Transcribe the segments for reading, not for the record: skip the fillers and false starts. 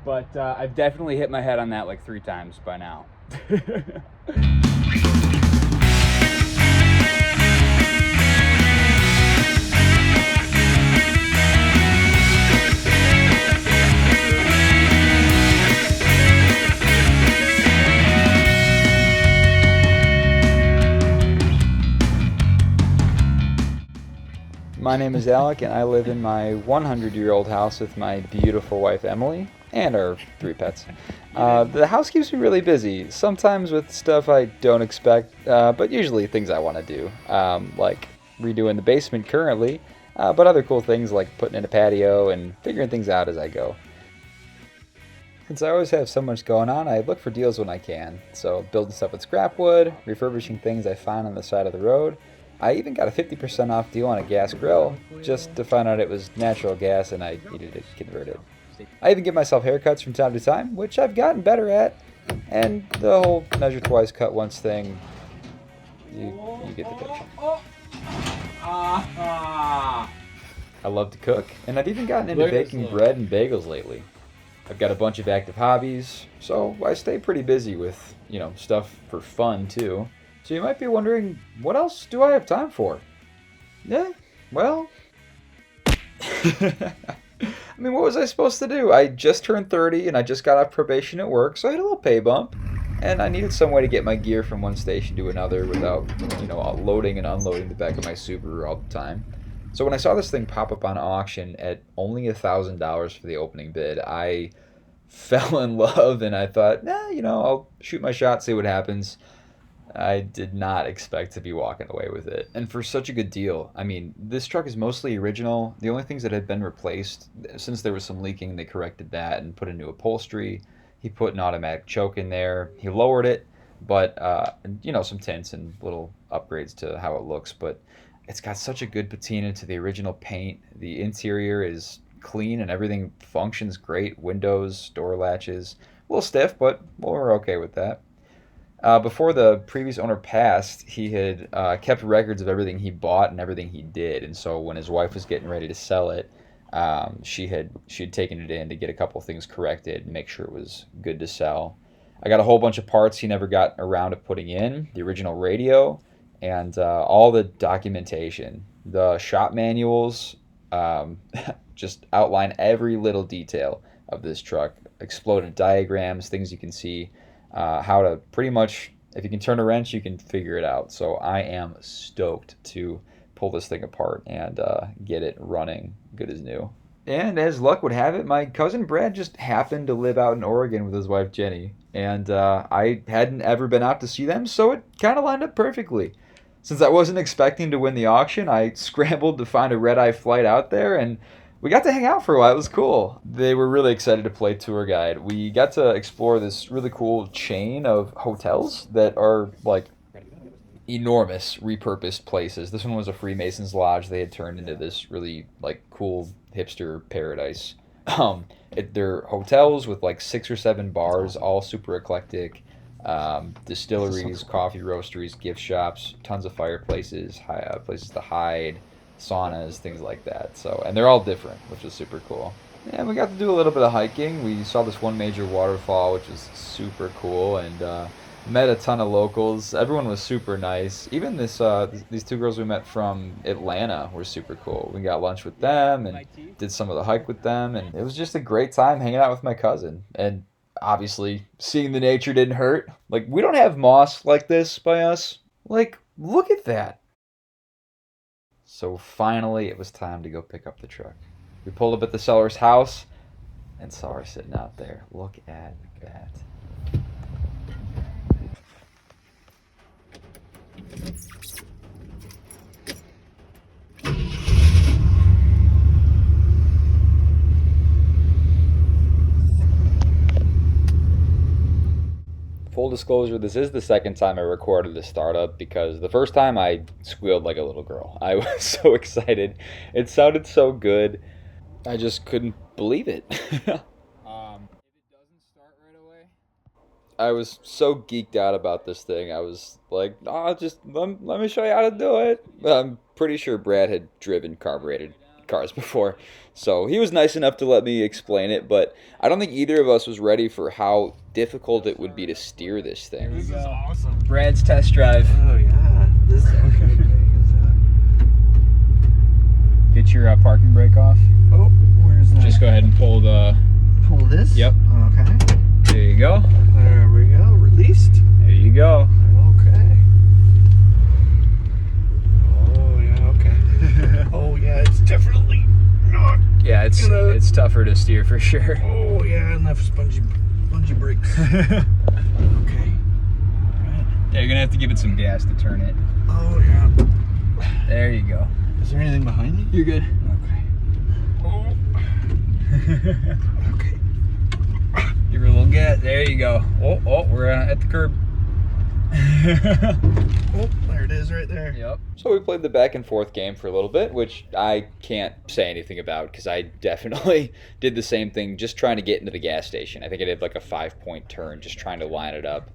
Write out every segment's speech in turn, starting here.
but I've definitely hit my head on that like 3 times by now. My name is Alec, and I live in my 100-year-old house with my beautiful wife Emily and our 3 pets. The house keeps me really busy, sometimes with stuff I don't expect, but usually things I want to do, like redoing the basement currently, but other cool things like putting in a patio and figuring things out as I go. Since I always have so much going on, I look for deals when I can. So building stuff with scrap wood, refurbishing things I find on the side of the road. I even got a 50% off deal on a gas grill, just to find out it was natural gas and I needed it converted. I even give myself haircuts from time to time, which I've gotten better at. And the whole measure twice, cut once thing, you get the picture. I love to cook, and I've even gotten into baking bread and bagels lately. I've got a bunch of active hobbies, so I stay pretty busy with, stuff for fun too. So you might be wondering, what else do I have time for? Yeah, well... I mean, what was I supposed to do? I just turned 30 and I just got off probation at work, so I had a little pay bump. And I needed some way to get my gear from one station to another without, loading and unloading the back of my Subaru all the time. So when I saw this thing pop up on auction at only $1,000 for the opening bid, I fell in love and I thought, I'll shoot my shot, see what happens. I did not expect to be walking away with it. And for such a good deal. I mean, this truck is mostly original. The only things that had been replaced, since there was some leaking, they corrected that and put a new upholstery. He put an automatic choke in there. He lowered it, but, some tints and little upgrades to how it looks. But it's got such a good patina to the original paint. The interior is clean and everything functions great. Windows, door latches. A little stiff, but we're okay with that. Before the previous owner passed, he had kept records of everything he bought and everything he did. And so when his wife was getting ready to sell it, she had taken it in to get a couple things corrected and make sure it was good to sell. I got a whole bunch of parts he never got around to putting in, the original radio, and all the documentation. The shop manuals just outline every little detail of this truck, exploded diagrams, things you can see. How to pretty much, if you can turn a wrench, you can figure it out. So I am stoked to pull this thing apart and get it running good as new. And as luck would have it, my cousin Brad just happened to live out in Oregon with his wife Jenny. And I hadn't ever been out to see them, so it kind of lined up perfectly. Since I wasn't expecting to win the auction, I scrambled to find a red-eye flight out there, and we got to hang out for a while. It was cool. They were really excited to play tour guide. We got to explore this really cool chain of hotels that are like enormous repurposed places. This one was a Freemasons lodge they had turned into this really like cool hipster paradise. They're hotels with like 6 or 7 bars, all super eclectic. Distilleries, coffee roasteries, gift shops, tons of fireplaces, places to hide, saunas, things like that. So, and they're all different, which is super cool. And we got to do a little bit of hiking. We saw this one major waterfall, which was super cool, and met a ton of locals. Everyone was super nice. Even these 2 girls we met from Atlanta were super cool. We got lunch with them and did some of the hike with them, and it was just a great time hanging out with my cousin. And obviously, seeing the nature didn't hurt. Like, we don't have moss like this by us. Like, look at that. So finally, it was time to go pick up the truck. We pulled up at the seller's house and saw her sitting out there. Look at that. Full disclosure, this is the second time I recorded this startup because the first time I squealed like a little girl. I was so excited. It sounded so good. I just couldn't believe it. If it doesn't start right away, I was so geeked out about this thing. I was like, just let me show you how to do it. I'm pretty sure Brad had driven carbureted cars before. So he was nice enough to let me explain it, but I don't think either of us was ready for how difficult it would be to steer this thing. This is awesome. Brad's test drive. Oh yeah. This is okay. Get your parking brake off. Oh, where's that? Just go ahead and pull the... Pull this? Yep. Okay. There you go. There we go. Released. There you go. Okay. Oh yeah. Okay. Oh yeah. It's definitely not. Yeah, it's tougher to steer for sure. Oh yeah. Enough spongy brakes. Okay. All right. Yeah, you're gonna have to give it some gas to turn it. Oh yeah. There you go. Is there anything behind me? You're good. Okay. Oh. Okay. Give her a little get. There you go. Oh, we're at the curb. Oh, there it is right there. Yep. So we played the back and forth game for a little bit, which I can't say anything about because I definitely did the same thing just trying to get into the gas station. I think I did like a 5-point turn just trying to line it up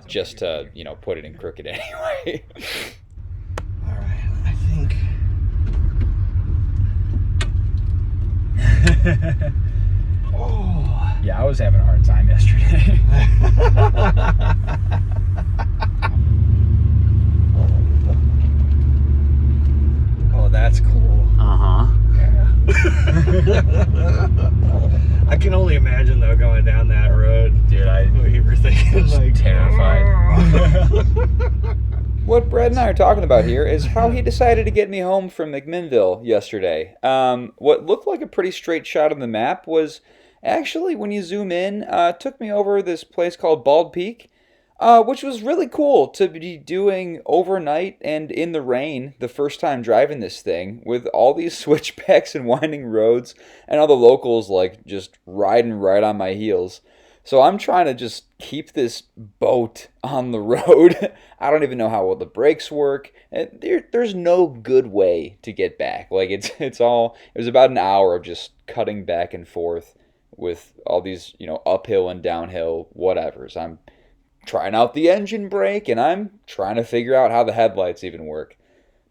just to, put it in crooked anyway. All right, I think. Oh. Yeah, I was having a hard time yesterday. Oh, that's cool. Uh-huh. I can only imagine though going down that road. Dude, What you were thinking, was like terrified. What Brad and I are talking about here is how he decided to get me home from McMinnville yesterday. What looked like a pretty straight shot on the map was actually, when you zoom in, took me over this place called Bald Peak, which was really cool to be doing overnight and in the rain the first time driving this thing with all these switchbacks and winding roads and all the locals like just riding right on my heels. So I'm trying to just keep this boat on the road. I don't even know how well the brakes work. There's no good way to get back. Like it was about an hour of just cutting back and forth with all these, uphill and downhill whatevers. I'm trying out the engine brake and I'm trying to figure out how the headlights even work.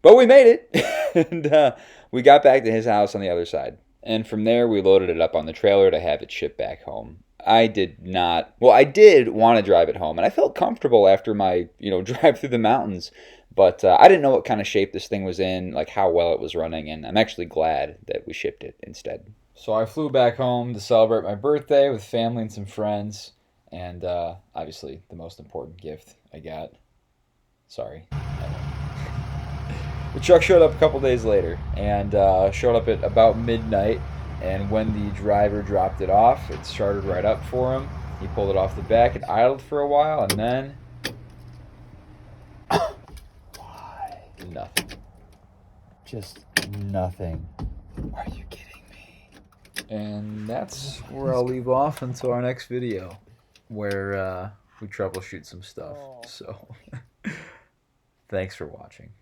But we made it and we got back to his house on the other side. And from there we loaded it up on the trailer to have it shipped back home. I did want to drive it home, and I felt comfortable after my, drive through the mountains, but I didn't know what kind of shape this thing was in, like how well it was running, and I'm actually glad that we shipped it instead. So I flew back home to celebrate my birthday with family and some friends, and obviously the most important gift I got. Sorry. The truck showed up a couple days later, and showed up at about midnight. And when the driver dropped it off, it started right up for him. He pulled it off the back, it idled for a while, and then... Why? Nothing. Just nothing. Are you kidding me? And that's where I'll leave off until our next video, where we troubleshoot some stuff. So, thanks for watching.